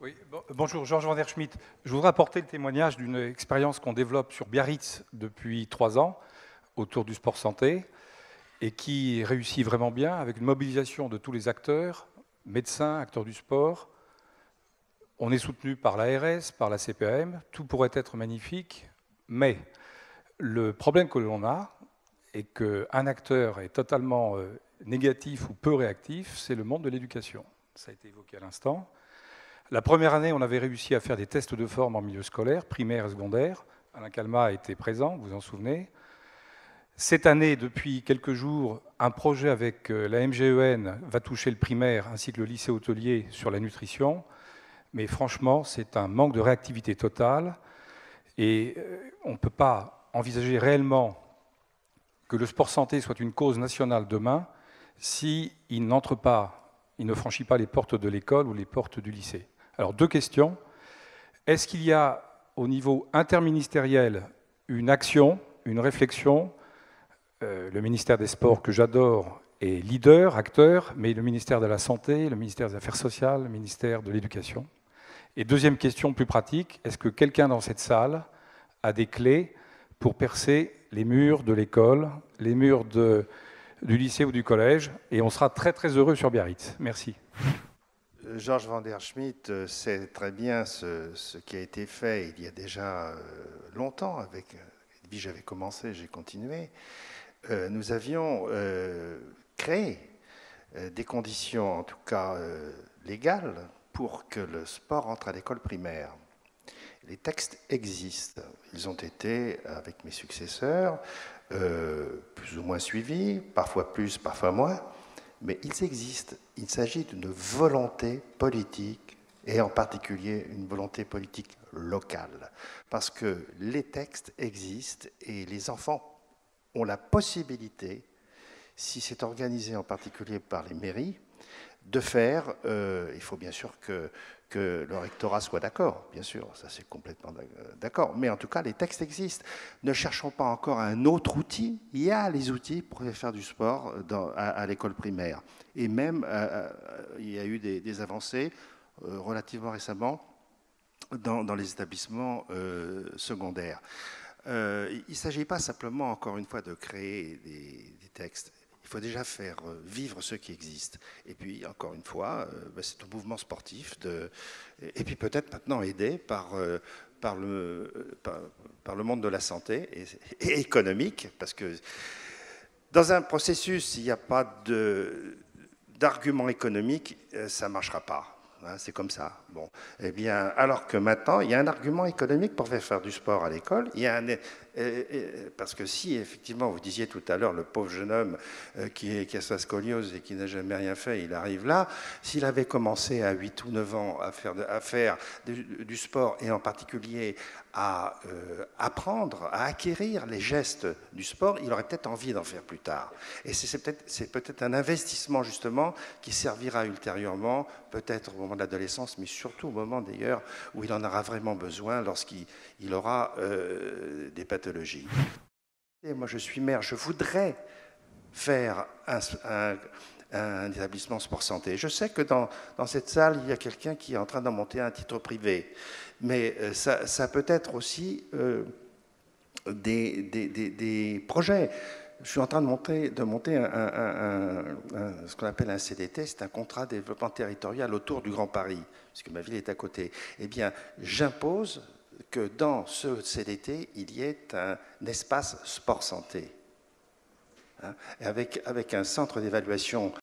Oui, bonjour, Georges Van der Schmidt. Je voudrais apporter le témoignage d'une expérience qu'on développe sur Biarritz depuis 3 ans autour du sport santé et qui réussit vraiment bien avec une mobilisation de tous les acteurs, médecins, acteurs du sport. On est soutenu par l'ARS, par la CPAM, tout pourrait être magnifique, mais le problème que l'on a est qu'un acteur est totalement négatif ou peu réactif, c'est le monde de l'éducation. Ça a été évoqué à l'instant. La première année, on avait réussi à faire des tests de forme en milieu scolaire, primaire et secondaire. Alain Calmat a été présent, vous vous en souvenez. Cette année, depuis quelques jours, un projet avec la MGEN va toucher le primaire ainsi que le lycée hôtelier sur la nutrition. Mais franchement, c'est un manque de réactivité totale. Et on ne peut pas envisager réellement que le sport santé soit une cause nationale demain s'il n'entre pas, il ne franchit pas les portes de l'école ou les portes du lycée. Alors, 2 questions. Est-ce qu'il y a, au niveau interministériel, une action, une réflexion? Le ministère des Sports, que j'adore, est leader, acteur, mais le ministère de la Santé, le ministère des Affaires sociales, le ministère de l'Éducation. Et deuxième question plus pratique, est-ce que quelqu'un dans cette salle a des clés pour percer les murs de l'école, les murs du lycée ou du collège? Et on sera très très heureux sur Biarritz. Merci. Georges Van der Schmidt sait très bien ce qui a été fait il y a déjà longtemps. Avec Edwige, j'avais commencé, j'ai continué. Nous avions créé des conditions, en tout cas légales, pour que le sport entre à l'école primaire. Les textes existent. Ils ont été, avec mes successeurs, plus ou moins suivis, parfois plus, parfois moins. Mais ils existent. Il s'agit d'une volonté politique, et en particulier une volonté politique locale. Parce que les textes existent et les enfants ont la possibilité, si c'est organisé en particulier par les mairies, de faire, il faut bien sûr que le rectorat soit d'accord, bien sûr, ça c'est complètement d'accord, mais en tout cas les textes existent. Ne cherchons pas encore un autre outil, il y a les outils pour faire du sport à l'école primaire. Et même, il y a eu des avancées relativement récemment dans les établissements secondaires. Il ne s'agit pas simplement, encore une fois, de créer des textes. Il faut déjà faire vivre ce qui existe. Et puis, encore une fois, c'est un mouvement sportif. Et puis peut-être maintenant aidé par le monde de la santé et économique, parce que dans un processus, s'il n'y a pas d'argument économique, ça ne marchera pas. C'est comme ça. Bon. Eh bien, alors que maintenant, il y a un argument économique pour faire du sport à l'école. Parce que si, effectivement, vous disiez tout à l'heure, le pauvre jeune homme qui a sa scoliose et qui n'a jamais rien fait, il arrive là. S'il avait commencé à 8 ou 9 ans à faire du sport, et en particulier à apprendre, à acquérir les gestes du sport, il aurait peut-être envie d'en faire plus tard. Et c'est peut-être un investissement, justement, qui servira ultérieurement, peut-être au moment de l'adolescence, mais surtout au moment, d'ailleurs, où il en aura vraiment besoin lorsqu'il aura des pathologies. Et moi, je suis maire, je voudrais faire un établissement sport santé. Je sais que dans cette salle, il y a quelqu'un qui est en train d'en monter un titre privé. Mais ça peut être aussi des projets. Je suis en train de monter ce qu'on appelle un CDT, c'est un contrat de développement territorial autour du Grand Paris, puisque ma ville est à côté. Eh bien, j'impose que dans ce CDT, il y ait un espace sport santé, hein, avec un centre d'évaluation